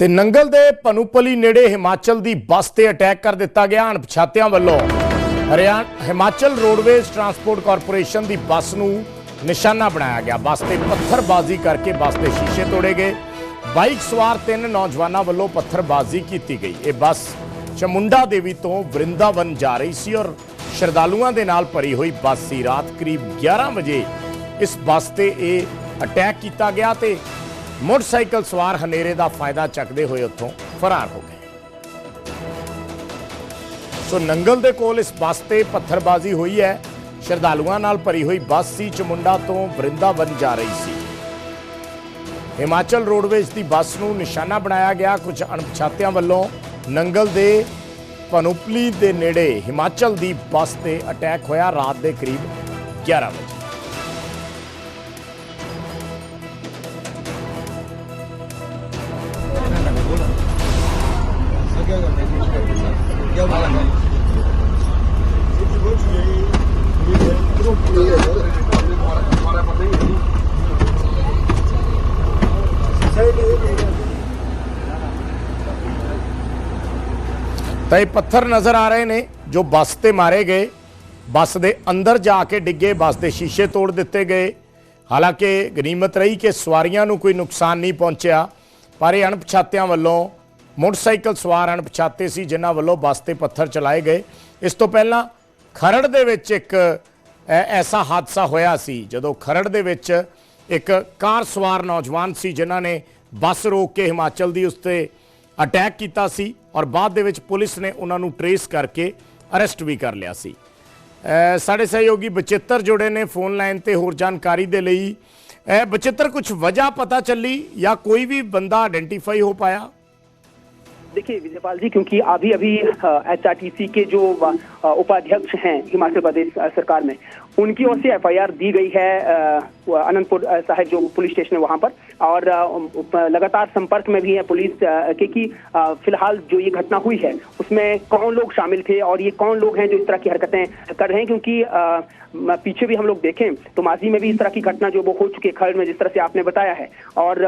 ਤੇ ਨੰਗਲ ਦੇ ਪਨੂਪਲੀ ਨੇੜੇ ਹਿਮਾਚਲ ਦੀ ਬੱਸ ਤੇ ਅਟੈਕ ਕਰ ਦਿੱਤਾ ਗਿਆ। ਅਣਪਛਾਤਿਆਂ ਵੱਲੋਂ ਹਿਮਾਚਲ ਰੋਡਵੇਜ਼ ਟਰਾਂਸਪੋਰਟ ਕਾਰਪੋਰੇਸ਼ਨ ਦੀ ਬੱਸ ਨੂੰ ਨਿਸ਼ਾਨਾ ਬਣਾਇਆ ਗਿਆ। ਬੱਸ ਤੇ ਪੱਥਰਬਾਜ਼ੀ ਕਰਕੇ ਬੱਸ ਦੇ ਸ਼ੀਸ਼ੇ ਤੋੜੇ ਗਏ। ਬਾਈਕ ਸਵਾਰ 3 ਨੌਜਵਾਨਾਂ ਵੱਲੋਂ ਪੱਥਰਬਾਜ਼ੀ ਕੀਤੀ ਗਈ। ਇਹ ਬੱਸ ਚਮੁੰਡਾ ਦੇਵੀ ਤੋਂ ਵਰਿੰਦਾਵਨ ਜਾ ਰਹੀ ਸੀ ਔਰ ਸ਼ਰਧਾਲੂਆਂ ਦੇ ਨਾਲ ਭਰੀ ਹੋਈ ਬੱਸ ਸੀ। ਰਾਤ ਕਰੀਬ 11 ਵਜੇ ਇਸ ਬੱਸ ਤੇ ਇਹ ਅਟੈਕ ਕੀਤਾ ਗਿਆ ਤੇ मोटरसाइकिल सवार हनेरे का फायदा चकते हुए उत्थों फरार हो गए। सो नंगल दे कोल इस बस ते पत्थरबाजी हुई है। श्रद्धालुओं नाल भरी हुई बस सी चमुंडा तो वृंदावन जा रही सी। हिमाचल रोडवेज की बस नूं निशाना बनाया गया। कुछ अणपछातियां वल्लों नंगल दे पनुपली दे नेड़े हिमाचल की बस ते अटैक होया। रात के करीब 11 बजे तो पत्थर नज़र आ रहे ने जो बस ते मारे गए। बस दे अंदर जाके डिगे, बस के शीशे तोड़ दिते गए। हालांकि गनीमत रही कि सवारियां नूं कोई नुकसान नहीं पहुंचा, पर यह अणपछातियां वल्लों मोटरसाइकिल सवार अणपछाते सी जिन्हां वल्लों बस ते पत्थर चलाए गए। इस तो पहला खरड़ दे विच एक ऐसा हादसा होया सी जदों खरड़ दे विच एक कार सवार नौजवान सी जिन्हां ने बस रोक के हिमाचल दी उस ते अटैक किया सी और बाद दे विच पुलिस ने उन्होंने ट्रेस करके अरेस्ट भी कर लिया सी। साडे सहयोगी बचित्र जुड़े ने फोन लाइन ते होर जानकारी दे लई। बचित्र, कुछ वजह पता चली या कोई भी बंदा आइडेंटिफाई हो पाया? देखिए विजयपाल जी, क्योंकि अभी अभी एचआरटीसी के जो उपाध्यक्ष हैं हिमाचल प्रदेश सरकार में, उनकी ओर से एफआईआर दी गई है अनंतपुर साहिब जो पुलिस स्टेशन है वहां पर, और लगातार संपर्क में भी है पुलिस के कि फिलहाल जो ये घटना हुई है उसमें कौन लोग शामिल थे और ये कौन लोग हैं जो इस तरह की हरकतें कर रहे हैं। क्योंकि पीछे भी हम लोग देखें तो माजी में भी इस तरह की घटना जो वो हो चुकी है खरड़ में, जिस तरह से आपने बताया है, और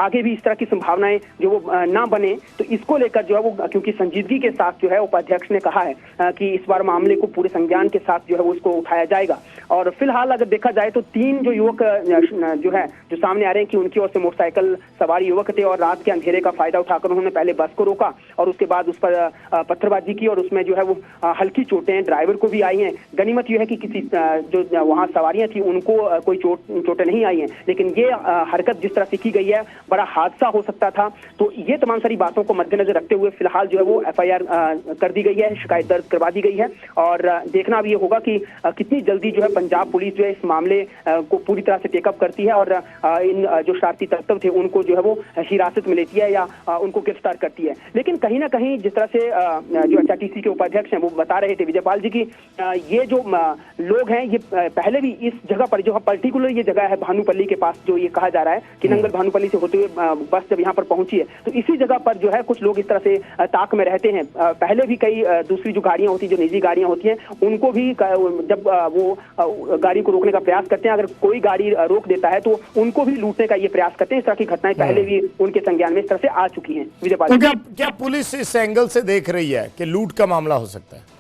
आगे भी इस तरह की संभावनाएं जो वो ना बने, तो इसको लेकर जो है वो क्योंकि संजीदगी के साथ जो है उपाध्यक्ष ने कहा है कि इस बार मामले को पूरे संज्ञान के साथ जो है वो इसको उठाया जाएगा। और फिलहाल अगर देखा जाए तो 3 जो युवक जो है जो सामने आ रहे हैं कि उनकी ओर से मोटरसाइकिल सवारी युवक थे और रात के अंधेरे का फायदा उठाकर उन्होंने पहले बस को रोका और उसके बाद उस पर पत्थरबाजी की और उसमें जो है वो हल्की चोटें ड्राइवर को भी आई हैं। गनीमत यह है कि किसी जो वहां सवारियां थी उनको कोई चोटें नहीं आई हैं, लेकिन ये हरकत जिस तरह से की गई है बड़ा हादसा हो सकता था। तो ये तमाम सारी बातों को मद्देनजर रखते हुए फिलहाल जो है वो एफआईआर कर दी गई है, शिकायत दर्ज करवा दी गई है, और देखना अब ये होगा कि कितनी जल्दी जो है पंजाब पुलिस जो है इस मामले को पूरी तरह से टेकअप करती है और इन जो शरारती तत्व थे उनको जो है वो हिरासत में लेती है या उनको गिरफ्तार करती है। लेकिन कहीं ना कहीं जिस तरह से जो एचआरटीसी के उपाध्यक्ष हैं वो बता रहे थे विजयपाल जी की ये जो लोग हैं ये पहले भी इस जगह पर जो पर्टिकुलर ये जगह है भानुपल्ली के पास, जो ये कहा जा रहा है कि नंगल भानुपल्ली से होते हुए बस जब यहाँ पर पहुंची है तो इसी जगह पर जो है कुछ लोग इस तरह से ताक में रहते हैं। पहले भी कई दूसरी जो गाड़ियां होती हैं, जो निजी गाड़ियां होती हैं, उनको भी जब वो गाड़ी को रोकने का प्रयास करते हैं, अगर कोई गाड़ी रोक देता है तो उनको भी लूटने का ये प्रयास करते हैं। इस तरह की घटनाएं पहले भी उनके संज्ञान में इस तरह से आ चुकी हैं। विजयपाल, तो क्या पुलिस इस एंगल से देख रही है कि लूट का मामला हो सकता है?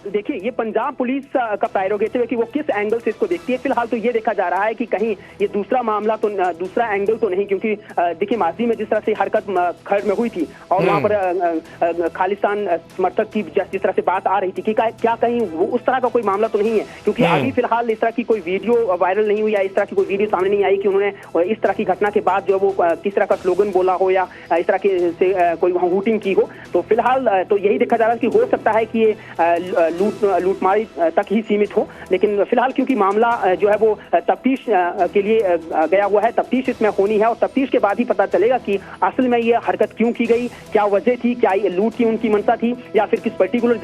देखिए ये पंजाब पुलिस का प्रेरोगेटिव है कि वो किस एंगल से इसको देखती है। फिलहाल तो ये देखा जा रहा है कि कहीं ये दूसरा मामला तो दूसरा एंगल तो नहीं, क्योंकि देखिए माजी में जिस तरह से हरकत खरड़ में हुई थी और वहां पर खालिस्तान समर्थक की जिस तरह से बात आ रही थी कि क्या कहीं वो उस तरह का कोई मामला तो नहीं है, क्योंकि अभी फिलहाल इस तरह की कोई वीडियो वायरल नहीं हुई या इस तरह की कोई वीडियो सामने नहीं आई कि उन्होंने इस तरह की घटना के बाद जो वो किस तरह का स्लोगन बोला हो या इस तरह के से कोई वहां हूटिंग की हो। तो फिलहाल तो यही देखा जा रहा है कि हो सकता है कि ये लूटमारी तक ही सीमित हो, लेकिन फिलहाल क्योंकि मामला जो है वो तफ्तीश के लिए गया हुआ है, तफ्तीश इसमें होनी है और तफ्तीश के बाद ही पता चलेगा कि असल में ये हरकत क्यों की गई, क्या वजह थी, क्या ये लूट की उनकी मंशा थी या फिर किस पर्टिकुलर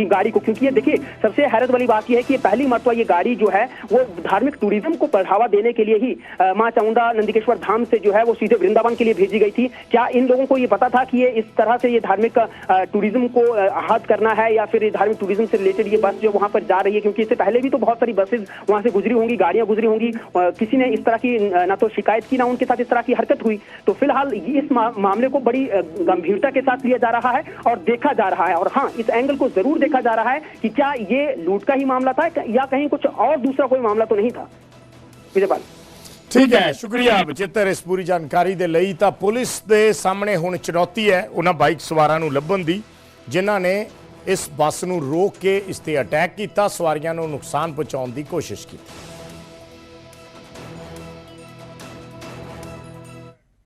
गाड़ी को। क्योंकि ये देखिए सबसे हैरत वाली बात यह है कि पहली मरतबा ये गाड़ी जो है वो धार्मिक टूरिज्म को बढ़ावा देने के लिए ही मां चामुंडा नंदिकेश्वर धाम से जो है वो सीधे वृंदावन के लिए भेजी गई थी। क्या इन लोगों को ये पता था कि ये इस तरह से ये धार्मिक टूरिज्म को आहत करना है या फिर धार्मिक टूरिज्म से रिलेटेड ये बस जो वहां पर जा रही है, क्योंकि इससे पहले भी तो बहुत सारी बसेज वहां से गुजरी होंगी, गाड़ियां गुजरी होंगी, किसी ने इस तरह की ना तो शिकायत की ना उनके साथ इस तरह की हरकत हुई। तो फिलहाल इस मामले को बड़ी गंभीरता के साथ लिया जा रहा है और देखा जा रहा है। और हाँ, इस एंगल को जरूर देखा जा रहा है कि क्या ये लूट का ही मामला था या कहीं कुछ और दूसरा कोई मामला तो नहीं था। विजयपाल ठीक है, शुक्रिया ਬਚਿੱਤਰ ਇਸ ਪੂਰੀ ਜਾਣਕਾਰੀ ਦੇ ਲਈ। ਤਾਂ ਪੁਲਿਸ ਦੇ ਸਾਹਮਣੇ ਹੁਣ ਚੁਣੌਤੀ ਹੈ ਉਹਨਾਂ ਬਾਈਕ ਸਵਾਰਾਂ ਨੂੰ ਲੱਭਣ ਦੀ ਜਿਨ੍ਹਾਂ ਨੇ ਇਸ ਬੱਸ ਨੂੰ ਰੋਕ ਕੇ ਇਸ ਤੇ ਅਟੈਕ ਕੀਤਾ, ਸਵਾਰੀਆਂ ਨੂੰ ਨੁਕਸਾਨ ਪਹੁੰਚਾਉਣ ਦੀ ਕੋਸ਼ਿਸ਼ ਕੀਤੀ।